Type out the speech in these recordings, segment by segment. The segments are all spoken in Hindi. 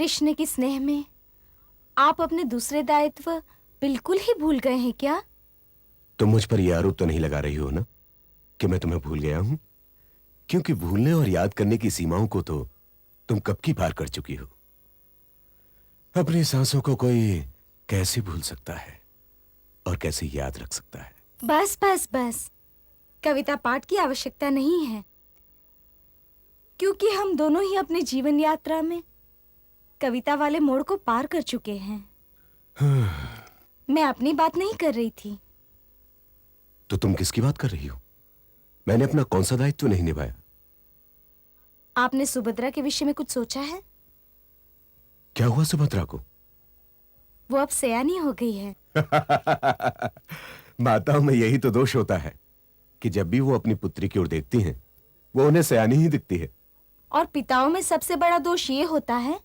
कृष्ण के स्नेह में आप अपने दूसरे दायित्व बिल्कुल ही भूल गए हैं क्या? तुम मुझ पर यह आरोप तो नहीं लगा रही हो ना कि मैं तुम्हें भूल गया हूं? क्योंकि भूलने और याद करने की सीमाओं को तो तुम कब की पार कर चुकी हो। अपनी सांसों को कोई कैसे भूल सकता है और कैसे याद रख सकता है? बस बस बस, कविता पाठ की आवश्यकता नहीं है, क्योंकि हम दोनों ही अपने जीवन यात्रा में कविता वाले मोड़ को पार कर चुके हैं। मैं अपनी बात नहीं कर रही थी। तो तुम किसकी बात कर रही हो? मैंने अपना कौन सा दायित्व नहीं निभाया? आपने सुभद्रा के विषय में कुछ सोचा है? क्या हुआ सुभद्रा को? वो अब सयानी हो गई है। माताओं में यही तो दोष होता है कि जब भी वो अपनी पुत्री की ओर देखती हैं, वो उन्हें सयानी ही दिखती है। और पिताओं में सबसे बड़ा दोष ये होता है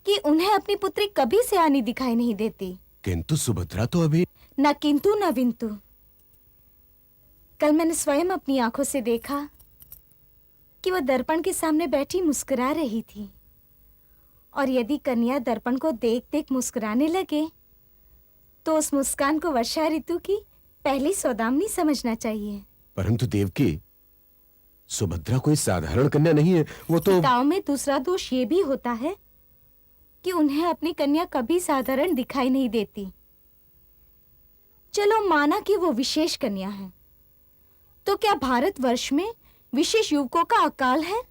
कि उन्हें अपनी पुत्री कभी सयानी दिखाई नहीं देती। किंतु सुभद्रा तो अभी न किंतु न विंतु। कल मैंने स्वयं अपनी आंखों से देखा कि वो दर्पण के सामने बैठी मुस्कुरा रही थी, और यदि कन्या दर्पण को देख देख मुस्कुराने लगे तो उस मुस्कान को वर्षा ऋतु की पहली सौदामिनी समझना चाहिए। परंतु देवकी, सुभद्रा कोई साधारण कन्या नहीं है। वो तो पिताओं में दूसरा दोष ये भी होता है कि उन्हें अपनी कन्या कभी साधारण दिखाई नहीं देती। चलो माना कि वो विशेष कन्या है, तो क्या भारतवर्ष में विशेष युवकों का अकाल है?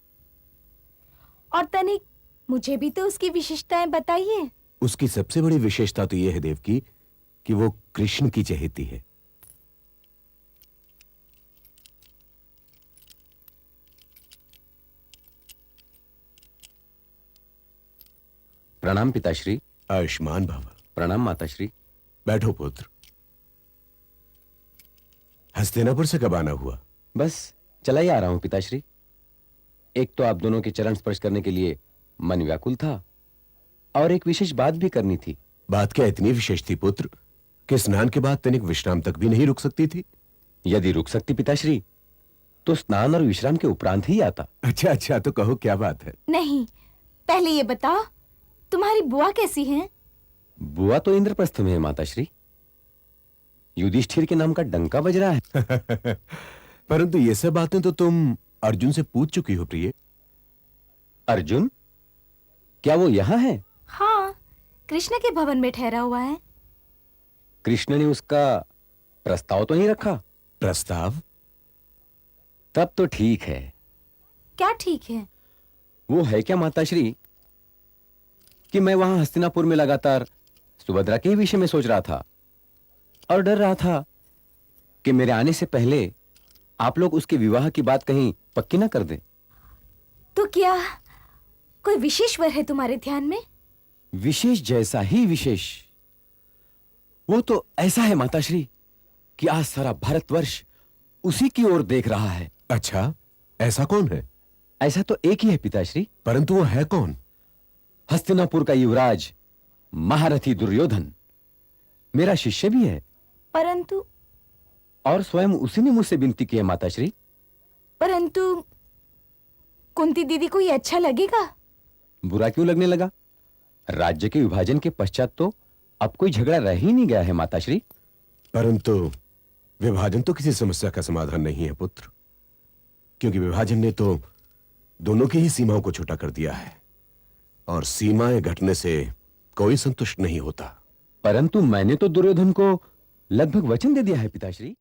और तनिक मुझे भी तो उसकी विशेषताएं बताइए। उसकी सबसे बड़ी विशेषता तो यह है देवकी कि वो कृष्ण की चहेती है। प्रणाम पिताश्री। आयुष्मान भव। प्रणाम माताश्री। बैठो पुत्र। हस्तिनापुर से कब आना हुआ? बस चला ही आ रहा हूं पिताश्री। एक तो आप दोनों के चरण स्पर्श करने के लिए मन व्याकुल था, और एक विशेष बात भी करनी थी। बात क्या इतनी विशेष थी पुत्र कि स्नान के बाद तनिक विश्राम तक भी नहीं रुक सकती थी? यदि रुक सकती पिताश्री तो स्नान और विश्राम के उपरांत ही आता। अच्छा अच्छा, तो कहो क्या बात है? नहीं, पहले ये बताओ तुम्हारी बुआ कैसी हैं? बुआ तो इंद्रप्रस्थ में है माताश्री। युधिष्ठिर के नाम का डंका बज रहा है। परंतु ये सब बातें तो तुम अर्जुन से पूछ चुकी हो प्रिय। अर्जुन? क्या वो यहां है? हाँ, कृष्ण के भवन में ठहरा हुआ है। कृष्ण ने उसका प्रस्ताव तो नहीं रखा? प्रस्ताव? तब तो ठीक है। क्या ठीक है? वो है क्या माताश्री कि मैं वहां हस्तिनापुर में लगातार सुभद्रा के ही विषय में सोच रहा था, और डर रहा था कि मेरे आने से पहले आप लोग उसके विवाह की बात कहीं पक्की ना कर दें। तो क्या कोई विशेष वर है तुम्हारे ध्यान में? विशेष जैसा ही विशेष। वो तो ऐसा है माताश्री कि आज सारा भारतवर्ष उसी की ओर देख रहा है। अच्छा, ऐसा कौन है? ऐसा तो एक ही है पिताश्री। परंतु वो है कौन? हस्तिनापुर का युवराज महारथी दुर्योधन मेरा शिष्य भी है। परंतु और स्वयं उसी ने मुझसे विनती की है माताश्री। परंतु कुंती दीदी को ये अच्छा लगेगा? बुरा क्यों लगने लगा? राज्य के विभाजन के पश्चात तो अब कोई झगड़ा रह ही नहीं गया है माताश्री। परंतु विभाजन तो किसी समस्या का समाधान नहीं है पुत्र, क्योंकि विभाजन ने तो दोनों की ही सीमाओं को छोटा कर दिया है, और सीमाएं घटने से कोई संतुष्ट नहीं होता। परंतु मैंने तो दुर्योधन को लगभग वचन दे दिया है पिताश्री।